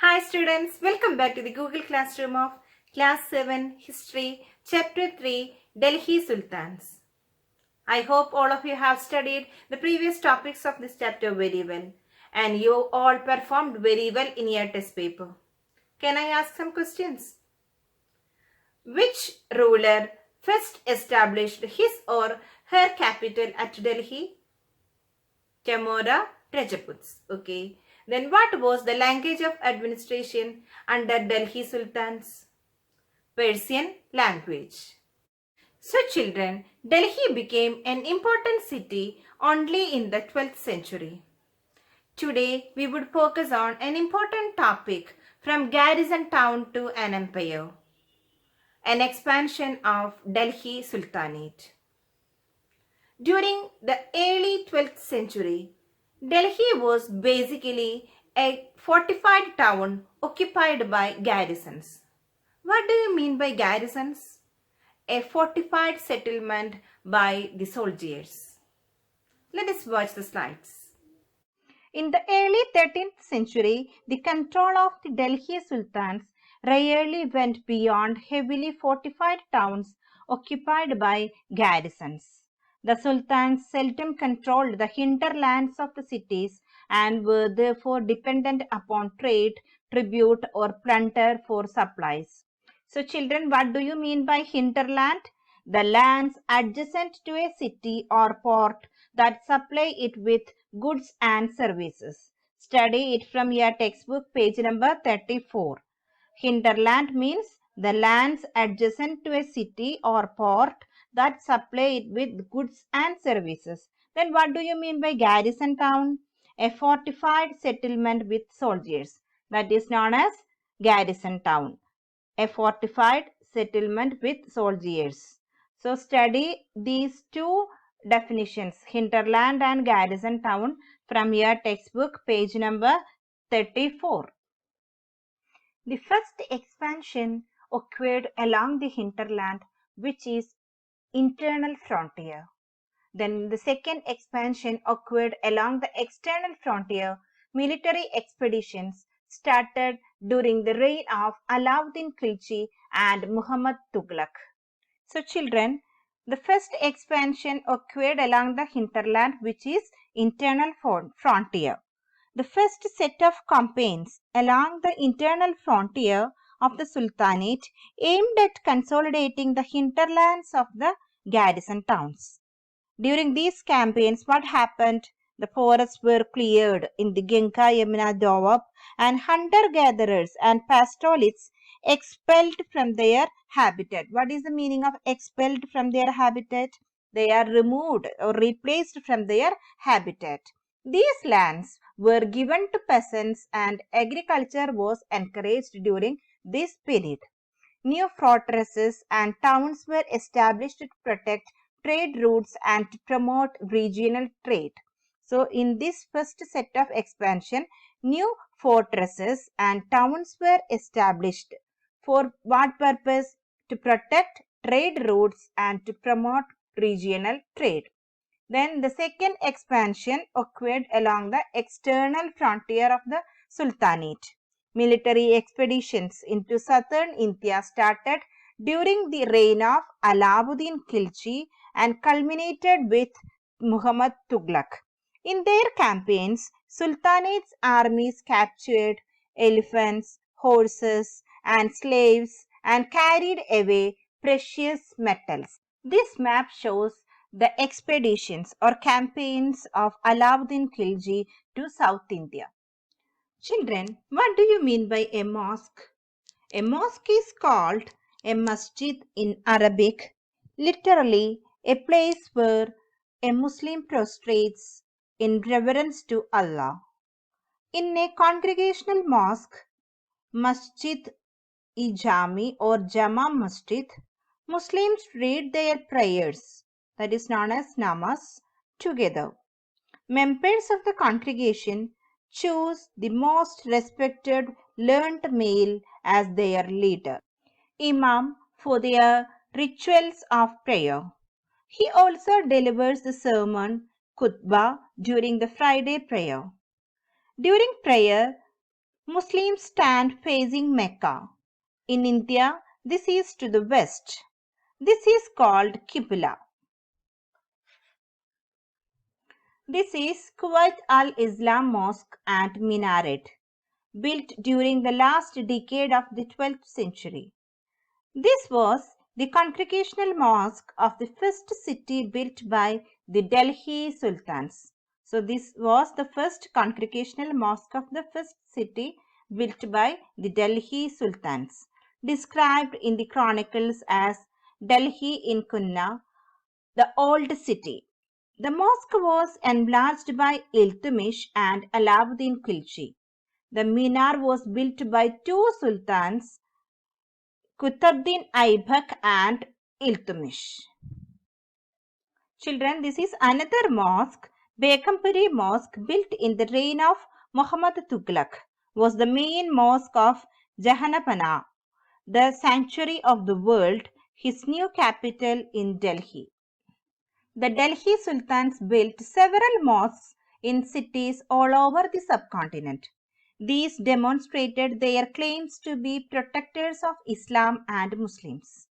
Hi students, welcome back to the Google Classroom of Class 7 History, Chapter 3, Delhi Sultans. I hope all of you have studied the previous topics of this chapter very well and you all performed very well in your test paper. Can I ask some questions? Which ruler first established his or her capital at Delhi? Temora Rajaputs. Okay. Then what was the language of administration under Delhi Sultans? Persian language. So children, Delhi became an important city only in the 12th century. Today we would focus on an important topic from garrison town to an empire. An expansion of Delhi Sultanate. During the early 12th century, Delhi was basically a fortified town occupied by garrisons. What do you mean by garrisons? A fortified settlement by the soldiers. Let us watch the slides. In the early 13th century, the control of the Delhi Sultans rarely went beyond heavily fortified towns occupied by garrisons. The sultans seldom controlled the hinterlands of the cities and were therefore dependent upon trade, tribute, or plunder for supplies. So, children, what do you mean by hinterland? The lands adjacent to a city or port that supply it with goods and services. Study it from your textbook, page number 34. Hinterland means the lands adjacent to a city or port that supply it with goods and services. Then what do you mean by garrison town? A fortified settlement with soldiers. That is known as garrison town. A fortified settlement with soldiers. So study these two definitions, hinterland and garrison town, from your textbook, page number 34. The first expansion occurred along the hinterland, which is internal frontier. Then the second expansion occurred along the external frontier. Military expeditions started during the reign of Alauddin Khilji and Muhammad Tughlaq. So children, the first expansion occurred along the hinterland, which is internal frontier. The first set of campaigns along the internal frontier of the Sultanate aimed at consolidating the hinterlands of the garrison towns. During these campaigns, what happened? The forests were cleared in the Ganga Yamuna Doab and hunter-gatherers and pastoralists expelled from their habitat. What is the meaning of expelled from their habitat? They are removed or replaced from their habitat. These lands were given to peasants and agriculture was encouraged during this period. New fortresses and towns were established to protect trade routes and to promote regional trade. So in this first set of expansion, new fortresses and towns were established. For what purpose? To protect trade routes and to promote regional trade. Then the second expansion occurred along the external frontier of the Sultanate. Military expeditions into southern India started during the reign of Alauddin Khilji and culminated with Muhammad Tughlaq. In their campaigns, Sultanate's armies captured elephants, horses, and slaves and carried away precious metals. This map shows the expeditions or campaigns of Alauddin Khilji to South India. Children, what do you mean by a mosque? A mosque is called a masjid in Arabic, literally a place where a Muslim prostrates in reverence to Allah. In a congregational mosque, Masjid-i-Jami or Jama Masjid, Muslims read their prayers, that is known as namas, together. Members of the congregation choose the most respected learned male as their leader, imam, for their rituals of prayer. He also delivers the sermon, khutbah, during the Friday prayer. During prayer, Muslims stand facing Mecca. In India, this is to the west. This is called Qibla. This is Kuwait al-Islam Mosque and Minaret, built during the last decade of the 12th century. This was the congregational mosque of the first city built by the Delhi Sultans. So this was the first congregational mosque of the first city built by the Delhi Sultans, described in the chronicles as Delhi in Kunna, the old city. The mosque was enlarged by Iltutmish and Alauddin Khilji. The minar was built by two sultans, Qutbuddin Aibak and Iltutmish. Children, this is another mosque. Begumpuri Mosque, built in the reign of Muhammad Tughlaq, was the main mosque of Jahanapana, the sanctuary of the world, his new capital in Delhi. The Delhi Sultans built several mosques in cities all over the subcontinent. These demonstrated their claims to be protectors of Islam and Muslims.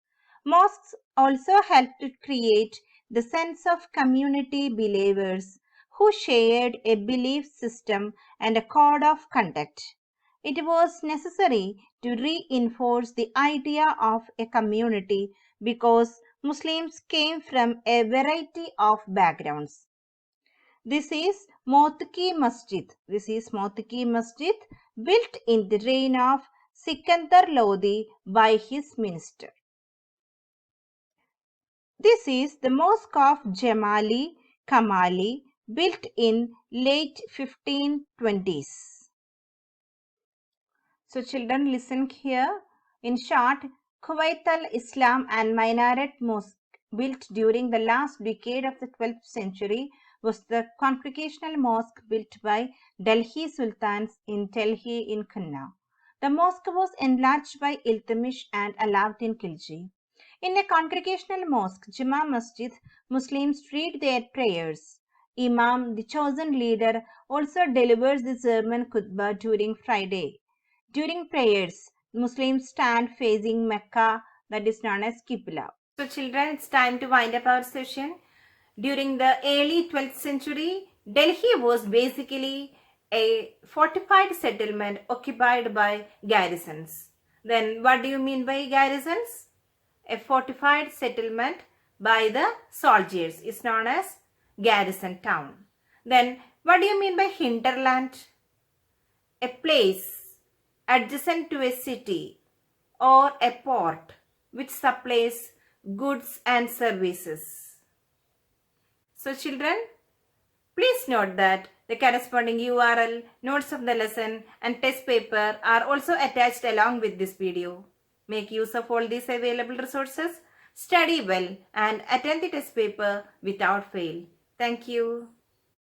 Mosques also helped to create the sense of community believers who shared a belief system and a code of conduct. It was necessary to reinforce the idea of a community because Muslims came from a variety of backgrounds. This is Motki Masjid. This is Motki Masjid, built in the reign of Sikandar Lodi by his minister. This is the Mosque of Jamali Kamali, built in late 1520s. So children, listen here. In short, Kuwait al-Islam and Minaret Mosque, built during the last decade of the 12th century, was the congregational mosque built by Delhi Sultans in Delhi in Kanna. The mosque was enlarged by Iltutmish and Alauddin Khilji. In a congregational mosque, Juma Masjid, Muslims read their prayers. Imam, the chosen leader, also delivers the sermon khutbah during Friday. During prayers, Muslims stand facing Mecca, that is known as Qibla. So children, it's time to wind up our session. During the early 12th century, Delhi was basically a fortified settlement occupied by garrisons. Then what do you mean by garrisons? A fortified settlement by the soldiers is known as garrison town. Then what do you mean by hinterland? A place adjacent to a city or a port which supplies goods and services. So children, please note that the corresponding URL, notes of the lesson and test paper are also attached along with this video. Make use of all these available resources, study well and attend the test paper without fail. Thank you.